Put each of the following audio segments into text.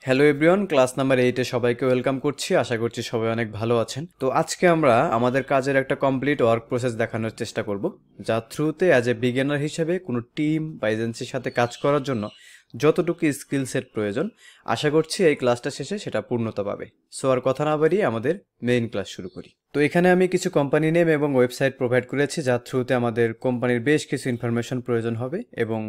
Hello everyone, class number 8-এ সবাইকে welcome করছি। আশা করছি সবাই অনেক ভালো আছেন। তো আজকে আমরা আমাদের কাজের একটা কমপ্লিট ওয়ার্ক প্রসেস দেখানোর চেষ্টা করব, যার থ্রুতে অ্যাজ এ বিগিনার হিসেবে কোনো টিম বা এজেন্সির সাথে কাজ করার জন্য যতটুকু স্কিল সেট প্রয়োজন, আশা করছি এই ক্লাসটা শেষে সেটা পূর্ণতা পাবে। সো আর কথা না বাড়িয়ে আমাদের মেইন ক্লাস শুরু করি। তো এখানে আমি কিছু কোম্পানি নেম এবং ওয়েবসাইট প্রোভাইড করেছি, যার থ্রুতে আমাদের কোম্পানির বেশ কিছু ইনফরমেশন প্রয়োজন হবে এবং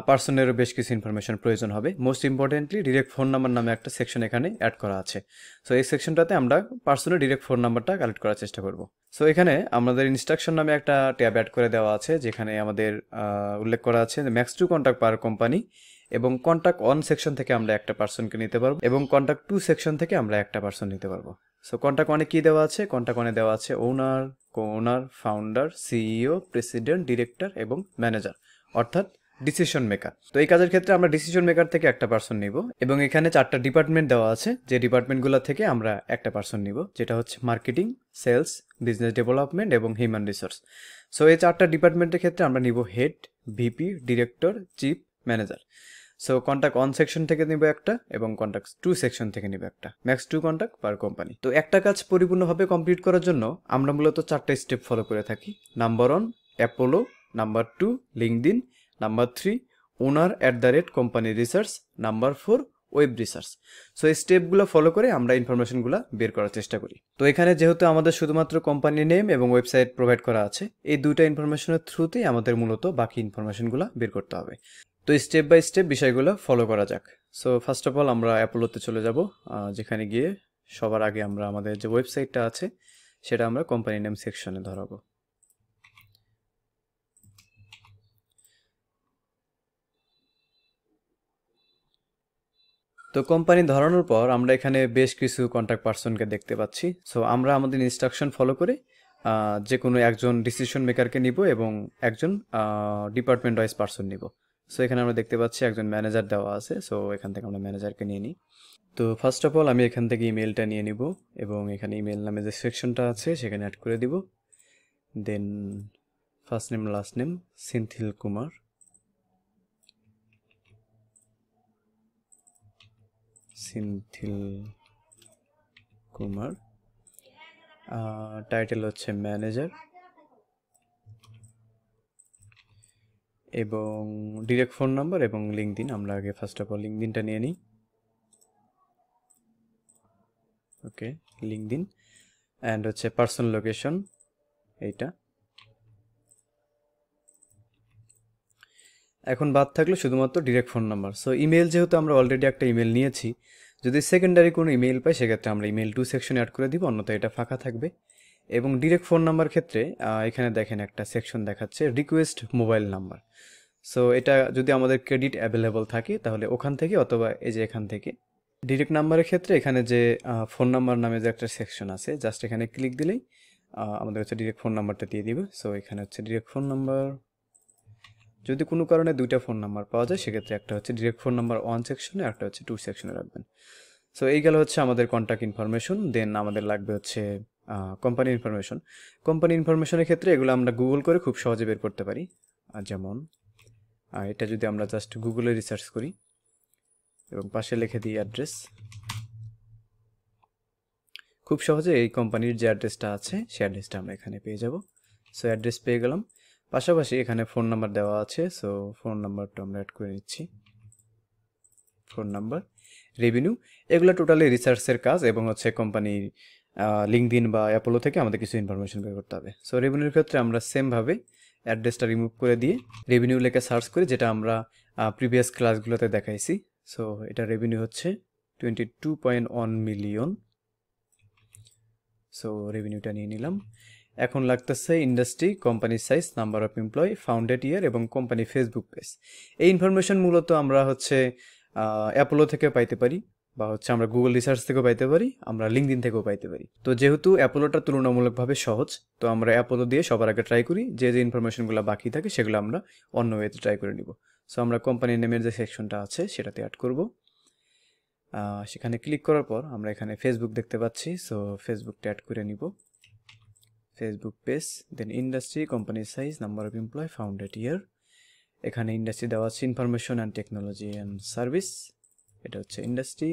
পার্সনেরও বেশ কিছু ইনফরমেশন প্রয়োজন হবে। Most importantly direct phone number নামে একটা সেকশন এখানে অ্যাড করা আছে। সো এই সেকশনটাতে আমরা পার্সনের ডিরেক্ট ফোন নাম্বারটা কালেক্ট করার চেষ্টা করব। সো এখানে আমাদের ইনস্ট্রাকশন নামে একটা ট্যাব অ্যাড করে দেওয়া আছে, যেখানে আমাদের উল্লেখ করা আছে max to contact per company, এবং কন্ট্যাক্ট অন সেকশন থেকে আমরা একটা পার্সনকে নিতে পারবো এবং কন্ট্যাক্ট টু সেকশন থেকে আমরা একটা পার্সন নিতে পারবো। সো কন্ট্যাক্ট অনে কী দেওয়া আছে? কন্ট্যাক্ট অনে দেওয়া আছে ওনার, কো-ওনার, ফাউন্ডার, সিইও, প্রেসিডেন্ট, ডিরেক্টর এবং ম্যানেজার, অর্থাৎ ডিসিশন মেকার। তো এই কাজের ক্ষেত্রে আমরা ডিসিশন মেকার থেকে একটা পার্সন নিব এবং এখানে 4টা ডিপার্টমেন্ট দেওয়া আছে, যে ডিপার্টমেন্টগুলো থেকে আমরা একটা পার্সন নিব, যেটা হচ্ছে মার্কেটিং, সেলস, বিজনেস ডেভেলপমেন্ট এবং হিউম্যান রিসোর্স। সো এই 4টা ডিপার্টমেন্টের ক্ষেত্রে আমরা নিব head, VP, director, chief, manager. So contact on section থেকে নিব একটা এবং কন্ট্যাক্ট টু সেকশন থেকে নিব একটা, max to contact per company. তো একটা কাজ পরিপূর্ণভাবে কমপ্লিট করার জন্য আমরা মূলত 4টা স্টেপ ফলো করে থাকি। Number 1 Apollo, number 2 LinkedIn, number 3 owner @company research, number 4 web research. So এই স্টেপগুলো ফলো করে আমরা ইনফরমেশনগুলো বের করার চেষ্টা করি। তো এখানে যেহেতু আমাদের শুধুমাত্র কোম্পানি নেম এবং ওয়েবসাইট প্রোভাইড করা আছে, এই দুইটা ইনফরমেশনের থ্রুতেই আমাদের মূলত বাকি ইনফরমেশনগুলো বের করতে হবে। তো স্টেপ বাই স্টেপ বিষয়গুলো ফলো করা যাক। সো ফার্স্ট অফ অল আমরা অ্যাপোলোতে চলে যাব, যেখানে গিয়ে সবার আগে আমরা আমাদের যে ওয়েবসাইটটা আছে সেটা আমরা কোম্পানি নেম সেকশনে ধরাবো। তো কোম্পানি ধরানোর পর আমরা এখানে বেশ কিছু কন্ট্যাক্ট পার্সনকে দেখতে পাচ্ছি। সো আমরা আমাদের ইনস্ট্রাকশন ফলো করে যে কোনো একজন ডিসিশন মেকারকে নিব এবং একজন ডিপার্টমেন্ট ওয়াইজ পার্সন নিব। সো এখানে আমরা দেখতে পাচ্ছি একজন ম্যানেজার দেওয়া আছে, সো এখান থেকে আমরা ম্যানেজারকে নিয়ে নিই। তো ফার্স্ট অফ অল আমি এখান থেকে ইমেলটা নিয়ে নিব এবং এখানে ইমেল নামে যে সেকশনটা আছে সেখানে অ্যাড করে দিব। Then first name, last name Senthil Kumar, Senthil Kumar, title হচ্ছে ম্যানেজার এবং ডিরেক্ট ফোন নাম্বার এবং লিঙ্কডিন। আমরা আগে ফার্স্ট অফ অল লিঙ্কডিনটা নিয়ে নিই। ওকে, লিঙ্কডিন অ্যান্ড হচ্ছে পার্সোনাল লোকেশন এইটা। এখন বাদ থাকলো শুধুমাত্র direct phone number. So email যেহেতু আমরা অলরেডি একটা ইমেল নিয়েছি, যদি সেকেন্ডারি কোনো ইমেল পাই সেক্ষেত্রে আমরা ইমেল টু সেকশনে অ্যাড করে দিব, অন্যথায় এটা ফাঁকা থাকবে। এবং ডিরেক্ট ফোন নাম্বার ক্ষেত্রে এখানে দেখেন একটা সেকশন দেখাচ্ছে রিকোয়েস্ট মোবাইল নাম্বার। সো এটা যদি আমাদের ক্রেডিট অ্যাভেলেবল থাকে তাহলে ওখান থেকে, অথবা এই যে এখান থেকে। ডিরেক্ট নাম্বারের ক্ষেত্রে এখানে যে ফোন নাম্বার নামে যে একটা সেকশন আছে, জাস্ট এখানে ক্লিক দিলেই আমাদের হচ্ছে ডিরেক্ট ফোন নাম্বারটা দিয়ে দিবে। সো এখানে হচ্ছে ডিরেক্ট ফোন নাম্বার। যদি কোনো কারণে দুইটা ফোন নাম্বার পাওয়া যায় সেক্ষেত্রে একটা হচ্ছে ডিরেক্ট ফোন নাম্বার 1 সেকশনে, একটা হচ্ছে 2 সেকশনে রাখবেন। সো এই গেল হচ্ছে আমাদের কন্ট্যাক্ট ইনফরমেশন। দেন আমাদের লাগবে হচ্ছে কোম্পানি ইনফরমেশন। কোম্পানি ইনফরমেশনের ক্ষেত্রে এগুলো আমরা গুগল করে খুব সহজে বের করতে পারি। যেমন এটা যদি আমরা জাস্ট গুগলে রিসার্চ করি এবং পাশে লিখে দিই অ্যাড্রেস, খুব সহজে এই কোম্পানির যে অ্যাড্রেসটা আছে সেই অ্যাড্রেসটা আমরা এখানে পেয়ে যাব। সো অ্যাড্রেস পেয়ে গেলাম, পাশাপাশি এখানে ফোন নাম্বার দেওয়া আছে। সো ফোন নাম্বারটা আমরা অ্যাড করে নিচ্ছি। ফোন নাম্বার, রেভিনিউ, এগুলো টোটালি রিসার্চের কাজ এবং হচ্ছে কোম্পানির লিঙ্কডিন বা অ্যাপোলো থেকে আমাদের কিছু ইনফরমেশন বের করতে হবে। সো রেভিনিউর ক্ষেত্রে আমরা সেমভাবে অ্যাড্রেসটা রিমুভ করে দিয়ে রেভিনিউ লেখা সার্চ করি, যেটা আমরা প্রিভিয়াস ক্লাসগুলোতে দেখাইছি। সো এটা রেভিনিউ হচ্ছে 22.1 মিলিয়ন। সো রেভিনিউটা নিয়ে নিলাম। এখন লাগতেছে industry, company size, number of employ, founded year এবং কোম্পানি ফেসবুক পেজ। এই ইনফরমেশন মূলত আমরা হচ্ছে অ্যাপোলো থেকে পাইতে পারি, বা হচ্ছে আমরা গুগল রিসার্চ থেকেও পাইতে পারি, আমরা লিঙ্কডিন থেকেও পাইতে পারি। তো যেহেতু অ্যাপোলোটা তুলনামূলকভাবে সহজ, তো আমরা অ্যাপোলো দিয়ে সবার আগে ট্রাই করি, যে যে ইনফরমেশনগুলো বাকি থাকে সেগুলো আমরা অন্য ওয়েতে ট্রাই করে নিব। সো আমরা কোম্পানি নেমের যে সেকশনটা আছে সেটাতে অ্যাড করব। সেখানে ক্লিক করার পর আমরা এখানে ফেসবুক দেখতে পাচ্ছি। সো ফেসবুকটা অ্যাড করে নিব, Facebook page. Then industry, company size, number of employ, founded year. এখানে ইন্ডাস্ট্রি দেওয়া আছে information and technology and service এটা হচ্ছে industry,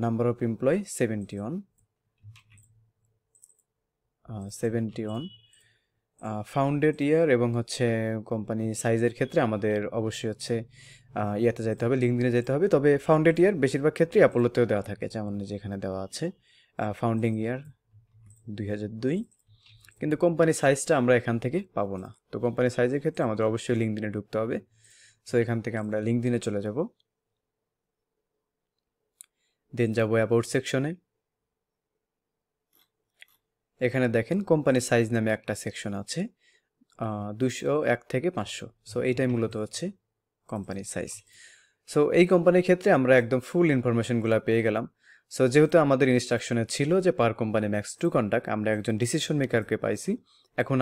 number of employ 71, founded year এবং হচ্ছে কোম্পানি সাইজের ক্ষেত্রে আমাদের অবশ্যই হচ্ছে ইয়াতে যেতে হবে, লিঙ্কডিনে যেতে হবে। তবে ফাউন্ডেড ইয়ার বেশিরভাগ ক্ষেত্রেই অ্যাপোলোতেও দেওয়া থাকে, যেমন যেখানে দেওয়া আছে ফাউন্ডিং ইয়ার 2002। কিন্তু কোম্পানি সাইজটা আমরা এখান থেকে পাবো না। তো কোম্পানি সাইজের ক্ষেত্রে আমাদের অবশ্যই লিঙ্কডিনে ঢুকতে হবে। সো এখান থেকে আমরা লিঙ্কডিনে চলে যাব, দেন যাব অ্যাবাউট সেকশনে। এখানে দেখেন কোম্পানি সাইজ নামে একটা সেকশন আছে, 201 থেকে 500। সো এইটাই মূলত হচ্ছে কোম্পানি সাইজ। সো এই কোম্পানির ক্ষেত্রে আমরা একদম ফুল ইনফরমেশনগুলো পেয়ে গেলাম। সো যেহেতু আমাদের ইনস্ট্রাকশনে ছিল যে পার কোম্পানি ম্যাক্স 2 কন্টাক্ট, আমরা একজন ডিসিশন মেকারকে পাইছি। এখন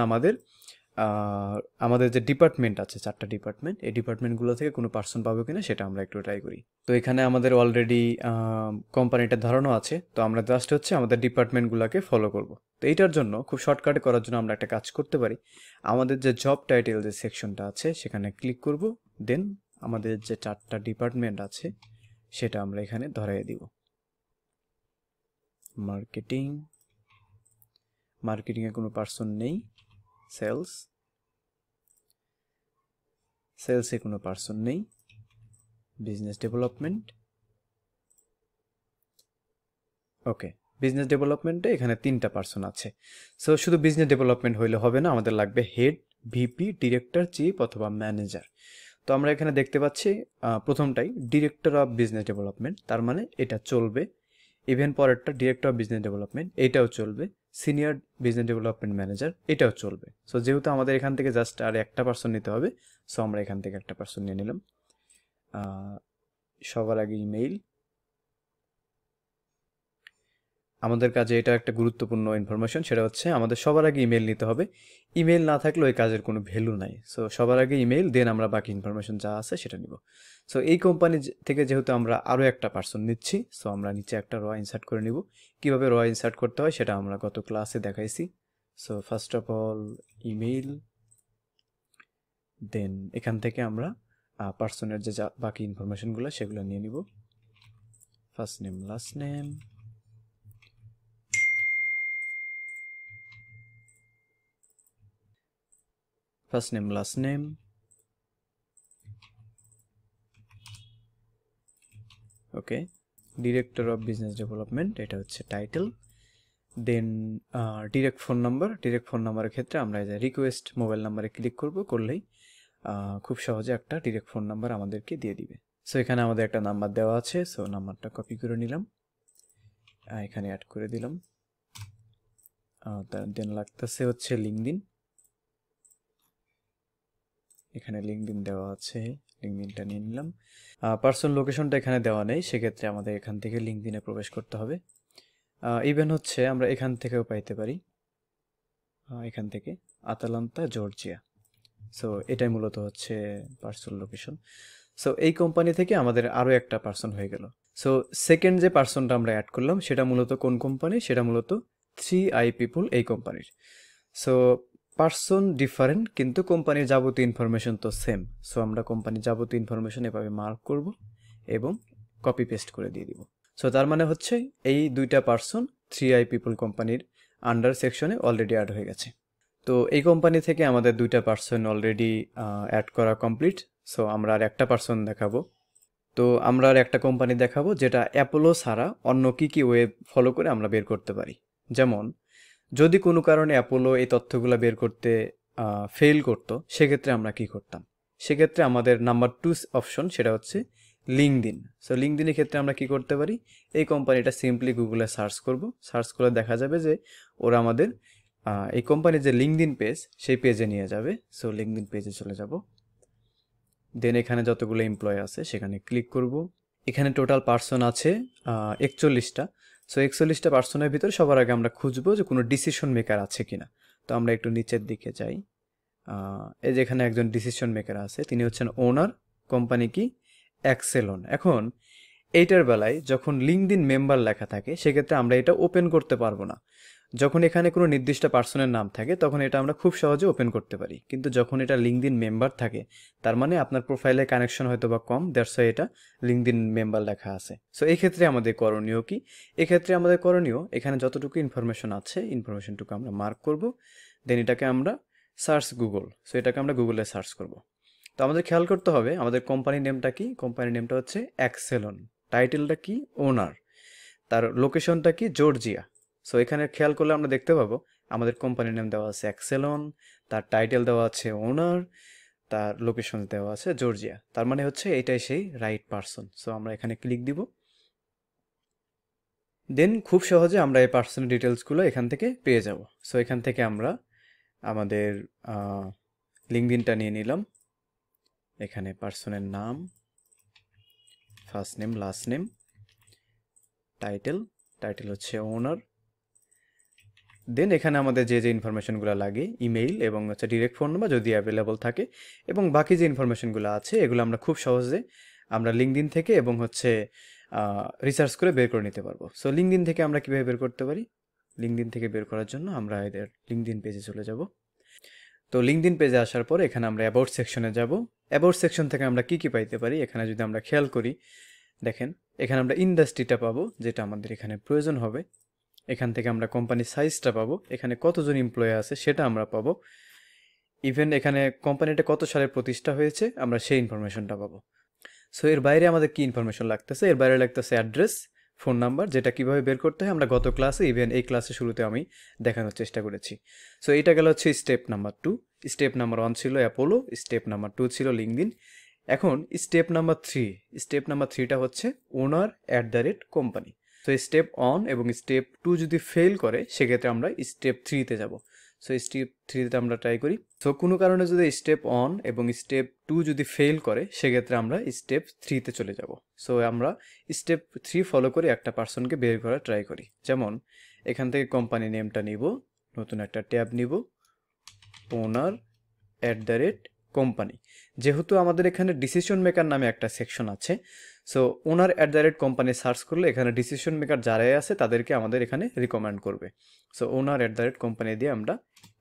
আমাদের যে ডিপার্টমেন্ট আছে, 4টা ডিপার্টমেন্ট, এই ডিপার্টমেন্টগুলো থেকে কোনো পার্সন পাবো কিনা সেটা আমরা একটু ট্রাই করি। তো এখানে আমাদের অলরেডি কোম্পানিটা ধরানো আছে, তো আমরা জাস্ট হচ্ছে আমাদের ডিপার্টমেন্টগুলোকে ফলো করব। তো এইটার জন্য খুব শর্টকাটে করার জন্য আমরা একটা কাজ করতে পারি। আমাদের যে জব টাইটেল যে সেকশনটা আছে সেখানে ক্লিক করব, দেন আমাদের যে 4টা ডিপার্টমেন্ট আছে সেটা আমরা এখানে ধরাই দিব। মার্কেটিংয়ে কোনো পার্সন নেই। সেলসে কোনো পার্সন নেই। বিজনেস ডেভেলপমেন্ট, ওকে, বিজনেস ডেভেলপমেন্টে এখানে 3টা পার্সন আছে। সো শুধু বিজনেস ডেভেলপমেন্ট হইলে হবে না, আমাদের লাগবে হেড, ভিপি, ডিরেক্টর, চিফ অথবা ম্যানেজার। তো আমরা এখানে দেখতে পাচ্ছি প্রথমটাই ডিরেক্টর অফ বিজনেস ডেভেলপমেন্ট, তার মানে এটা চলবে। ইভেন পরেরটা ডিরেক্টর অফ বিজনেস ডেভেলপমেন্ট, এটাও চলবে। সিনিয়র বিজনেস ডেভেলপমেন্ট ম্যানেজার, এটাও চলবে। সো যেহেতু আমাদের এখান থেকে জাস্ট আর একটা পার্সন নিতে হবে, সো আমরা এখান থেকে একটা পার্সন নিয়ে নিলাম। সবার আগে ইমেইল, আমাদের কাজে এটা একটা গুরুত্বপূর্ণ ইনফরমেশন, সেটা হচ্ছে আমাদের সবার আগে ইমেল নিতে হবে। ইমেল না থাকলে ওই কাজের কোনো ভ্যালু নাই। সো সবার আগে ইমেল, দেন আমরা বাকি ইনফরমেশন যা আছে সেটা নিব। সো এই কোম্পানি থেকে যেহেতু আমরা আরও একটা পার্সন নিচ্ছি, সো আমরা নিচে একটা র ইনসার্ট করে নিব। কিভাবে র ইনসার্ট করতে হয় সেটা আমরা গত ক্লাসে দেখাইছি। So first of all email, then এখান থেকে আমরা পার্সনের যে বাকি ইনফরমেশনগুলো সেগুলো নিয়ে নিব। First name, last name, okay. Director of business development, এটা হচ্ছে টাইটেল। দেন ডিরেক্ট ফোন নাম্বারের ক্ষেত্রে আমরা এই যে রিকোয়েস্ট মোবাইল নাম্বারে ক্লিক করলেই খুব সহজে একটা ডিরেক্ট ফোন নাম্বার আমাদেরকে দিয়ে দিবে। সো এখানে আমাদের একটা নাম্বার দেওয়া আছে, সো নাম্বারটা কপি করে নিলাম, এখানে অ্যাড করে দিলাম। দেন লাগতেছে হচ্ছে লিঙ্কডিন, এখানে লিঙ্কডিন দেওয়া আছে, লিঙ্কডিনটা নিয়ে নিলাম। পার্সন লোকেশনটা এখানে দেওয়া নেই, সেক্ষেত্রে আমাদের এখান থেকে লিঙ্কডিনে প্রবেশ করতে হবে। ইভেন হচ্ছে আমরা এখান থেকেও পাইতে পারি, এখান থেকে আতালান্তা, জর্জিয়া। সো এটাই মূলত হচ্ছে পার্সন লোকেশন। সো এই কোম্পানি থেকে আমাদের আরও একটা পার্সন হয়ে গেল। সো সেকেন্ড যে পার্সনটা আমরা অ্যাড করলাম সেটা মূলত কোন কোম্পানি, সেটা মূলত 3i পিপল এই কোম্পানির। সো পার্সন ডিফারেন্ট, কিন্তু কোম্পানির যাবতীয় ইনফরমেশন তো সেম। সো আমরা কোম্পানির যাবতীয় ইনফরমেশন এভাবে মার্ক করব এবং কপি পেস্ট করে দিয়ে দিব। সো তার মানে হচ্ছে এই 2টা পার্সন 3i পিপল কোম্পানির আন্ডার সেকশনে অলরেডি অ্যাড হয়ে গেছে। তো এই কোম্পানি থেকে আমাদের 2টা পার্সন অলরেডি অ্যাড করা কমপ্লিট। সো আমরা আর একটা পার্সন দেখাবো। তো আমরা আর একটা কোম্পানি দেখাবো যেটা অ্যাপোলো ছাড়া অন্য কি ওয়েব ফলো করে আমরা বের করতে পারি। যেমন যদি কোনো কারণে অ্যাপোলো এই তথ্যগুলো বের করতে ফেল করতো, সেক্ষেত্রে আমরা কি করতাম? সেক্ষেত্রে আমাদের নাম্বার 2 অপশন সেটা হচ্ছে লিঙ্কডিন। সো লিঙ্কডিনের ক্ষেত্রে আমরা কি করতে পারি? এই কোম্পানিটা সিম্পলি গুগলে সার্চ করব, সার্চ করে দেখা যাবে যে ওরা আমাদের এই কোম্পানির যে লিঙ্কডিন পেজ সেই পেজে নিয়ে যাবে। সো লিঙ্কডিন পেজে চলে যাব, দেন এখানে যতগুলো এমপ্লয় আছে সেখানে ক্লিক করব। এখানে টোটাল পার্সন আছে 41টা। সো 41টা পার্সনের ভিতরে সবার আগে আমরা খুঁজবো যে কোনো ডিসিশন মেকার আছে কিনা। তো আমরা একটু নিচের দিকে যাই, এই যে এখানে একজন ডিসিশন মেকার আছে, তিনি হচ্ছেন ওনার, কোম্পানি কি অ্যাক্সেলন। এখন এইটার বেলায় যখন লিঙ্কডিন মেম্বার লেখা থাকে সেক্ষেত্রে আমরা এটা ওপেন করতে পারবো না। যখন এখানে কোনো নির্দিষ্ট পার্সনের নাম থাকে তখন এটা আমরা খুব সহজে ওপেন করতে পারি, কিন্তু যখন এটা লিঙ্কডইন মেম্বার থাকে তার মানে আপনার প্রোফাইলে কানেকশন হয়তো বা কম, দ্যাটস ওয়াই এটা লিঙ্কডইন মেম্বার লেখা আছে। সো এই ক্ষেত্রে আমাদের করণীয় কি? এক্ষেত্রে আমাদের করণীয় এখানে যতটুকু ইনফরমেশন আছে ইনফরমেশনটুকু আমরা মার্ক করব, দেন এটাকে আমরা সার্চ গুগল, সো এটাকে আমরা গুগলে সার্চ করব। তো আমাদের খেয়াল করতে হবে আমাদের কোম্পানির নেমটা কি। কোম্পানির নেমটা হচ্ছে এক্সেলন, টাইটেলটা কি? ওনার, তার লোকেশনটা কি? জর্জিয়া। সো এখানে খেয়াল করলে আমরা দেখতে পাবো আমাদের কোম্পানির নেম দেওয়া আছে এক্সেলন, তার টাইটেল দেওয়া আছে ওনার, তার লোকেশন দেওয়া আছে জর্জিয়া। তার মানে হচ্ছে এটাই সেই রাইট পারসন। সো আমরা এখানে ক্লিক দিব, দেন খুব সহজে আমরা এই পার্সোনাল ডিটেলসগুলো এখান থেকে পেয়ে যাব। সো এখান থেকে আমরা আমাদের লিঙ্কডইনটা নিয়ে নিলাম, এখানে পার্সনের নাম, first name, last name, title, title হচ্ছে ওনার, দেন এখানে আমাদের যে যে ইনফরমেশনগুলো লাগে ইমেইল এবং হচ্ছে ডিরেক্ট ফোন নাম্বার যদি অ্যাভেলেবল থাকে, এবং বাকি যে ইনফরমেশনগুলো আছে এগুলো আমরা খুব সহজে আমরা লিঙ্কডইন থেকে এবং হচ্ছে রিসার্চ করে বের করে নিতে পারবো। সো লিঙ্কডইন থেকে আমরা কীভাবে বের করতে পারি? লিঙ্কডইন থেকে বের করার জন্য আমরা এদের লিঙ্কডইন পেজে চলে যাব। তো লিঙ্কডইন পেজে আসার পর এখানে আমরা অ্যাবাউট সেকশনে যাব। অ্যাবাউট সেকশন থেকে আমরা কি কি পাইতে পারি এখানে যদি আমরা খেয়াল করি, দেখেন এখানে আমরা ইন্ডাস্ট্রিটা পাবো যেটা আমাদের এখানে প্রয়োজন হবে। এখান থেকে আমরা কোম্পানির সাইজটা পাবো, এখানে কতজন এমপ্লয়ি আছে সেটা আমরা পাবো, ইভেন এখানে কোম্পানিটা কত সালে প্রতিষ্ঠা হয়েছে আমরা সেই ইনফরমেশনটা পাবো। সো এর বাইরে আমাদের কি ইনফরমেশন লাগতেছে? এর বাইরে লাগতেছে অ্যাড্রেস, ফোন নাম্বার, যেটা কিভাবে বের করতে হয় আমরা গত ক্লাসে ইভেন এই ক্লাসে শুরুতে আমি দেখানোর চেষ্টা করেছি। সো এটা গেল হচ্ছে স্টেপ নাম্বার 2। স্টেপ নাম্বার 1 ছিল অ্যাপোলো, স্টেপ নাম্বার 2 ছিল লিঙ্কডইন। এখন স্টেপ নাম্বার 3, স্টেপ নাম্বার 3টা হচ্ছে ওনার @কোম্পানি। সো স্টেপ 1 এবং স্টেপ 2 যদি ফেল করে সেক্ষেত্রে আমরা স্টেপ 3তে যাব। সো স্টেপ 3তে আমরা ট্রাই করি। সো কোনো কারণে যদি স্টেপ 1 এবং স্টেপ 2 যদি ফেল করে সেক্ষেত্রে আমরা স্টেপ 3তে চলে যাব। সো আমরা স্টেপ 3 ফলো করে একটা পার্সনকে বের করার ট্রাই করি। যেমন এখান থেকে কোম্পানি নেমটা নিব, নতুন একটা ট্যাব নিব, ওনার @কোম্পানি। যেহেতু আমাদের এখানে ডিসিশন মেকার নামে একটা সেকশন আছে, সো ওনার @কোম্পানি সার্চ করলে এখানে ডিসিশন মেকার যারাই আছে তাদেরকে আমাদের এখানে রিকমেন্ড করবে। সো ওনার @কোম্পানি দিয়ে আমরা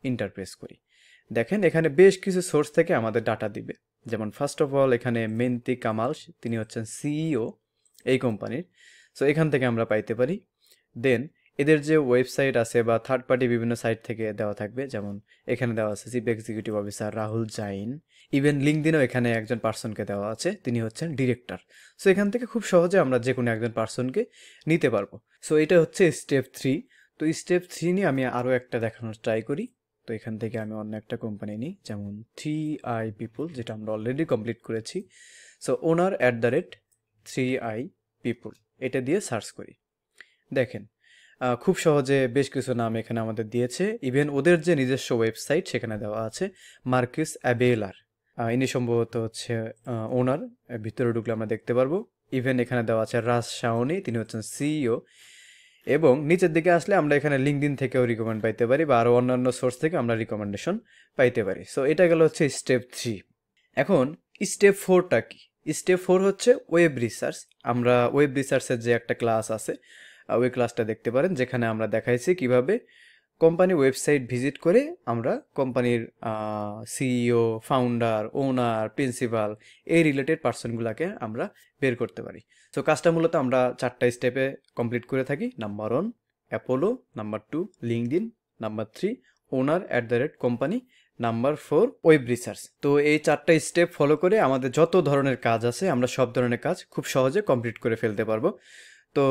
ইন্টারপ্রেস করি। দেখেন এখানে বেশ কিছু সোর্স থেকে আমাদের ডাটা দিবে। যেমন ফার্স্ট অফ অল এখানে মেন্তি কামাল, তিনি হচ্ছেন সিইও এই কোম্পানির। সো এখান থেকে আমরা পাইতে পারি। দেন এদের যে ওয়েবসাইট আছে বা থার্ড পার্টি বিভিন্ন সাইট থেকে দেওয়া থাকবে, যেমন এখানে দেওয়া আছে chief executive officer Rahul Jain. Even লিঙ্কডইনও এখানে একজন পার্সনকে দেওয়া আছে, তিনি হচ্ছেন ডিরেক্টর। সো এখান থেকে খুব সহজে আমরা যে কোনো একজন পার্সনকে নিতে পারবো। সো এটা হচ্ছে স্টেপ 3। তো স্টেপ 3 নিয়ে আমি আরও একটা দেখানোর ট্রাই করি। তো এখান থেকে আমি অন্য একটা কোম্পানি নিই, যেমন 3i পিপল, যেটা আমরা অলরেডি কমপ্লিট করেছি। সো ওনার @3i পিপল এটা দিয়ে সার্চ করি। দেখেন খুব সহজে বেশ কিছু নাম এখানে আমাদের দিয়েছে। ইভেন ওদের যে নিজস্ব ওয়েবসাইট সেখানে দেওয়া আছে মার্কিস অ্যাবেলার, ইনি সম্ভবত হচ্ছে ওনার। ভিতরে ঢুকলে আমরা দেখতে পারবো। ইভেন এখানে দেওয়া আছে রাজ শাওনি, তিনি হচ্ছেন সিইও। এবং নিচের দিকে আসলে আমরা এখানে লিঙ্কডইন থেকেও রিকমেন্ড পাইতে পারি বা আরও অন্যান্য সোর্স থেকে আমরা রিকমেন্ডেশন পাইতে পারি। সো এটা গেল হচ্ছে স্টেপ 3। এখন স্টেপ 4টা কি? স্টেপ 4 হচ্ছে ওয়েব রিসার্চ। আমরা ওয়েব রিসার্চের যে একটা ক্লাস আছে ওই ক্লাসটা দেখতে পারেন, যেখানে আমরা দেখাইছি কিভাবে কোম্পানি ওয়েবসাইট ভিজিট করে আমরা কোম্পানির সিইও, ফাউন্ডার, ওনার, প্রিন্সিপাল এই রিলেটেড পার্সনগুলোকে আমরা বের করতে পারি। সো কাজটা মূলত আমরা 4টা স্টেপে কমপ্লিট করে থাকি। Number 1 Apollo, number 2 LinkedIn, number 3 owner @company, number 4 web research. তো এই 4টা স্টেপ ফলো করে আমাদের যত ধরনের কাজ আছে আমরা সব ধরনের কাজ খুব সহজে কমপ্লিট করে ফেলতে পারবো। তো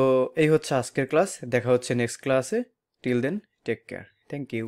এই হচ্ছে আজকের ক্লাস। দেখা হচ্ছে নেক্সট ক্লাসে। Till then take care. Thank you.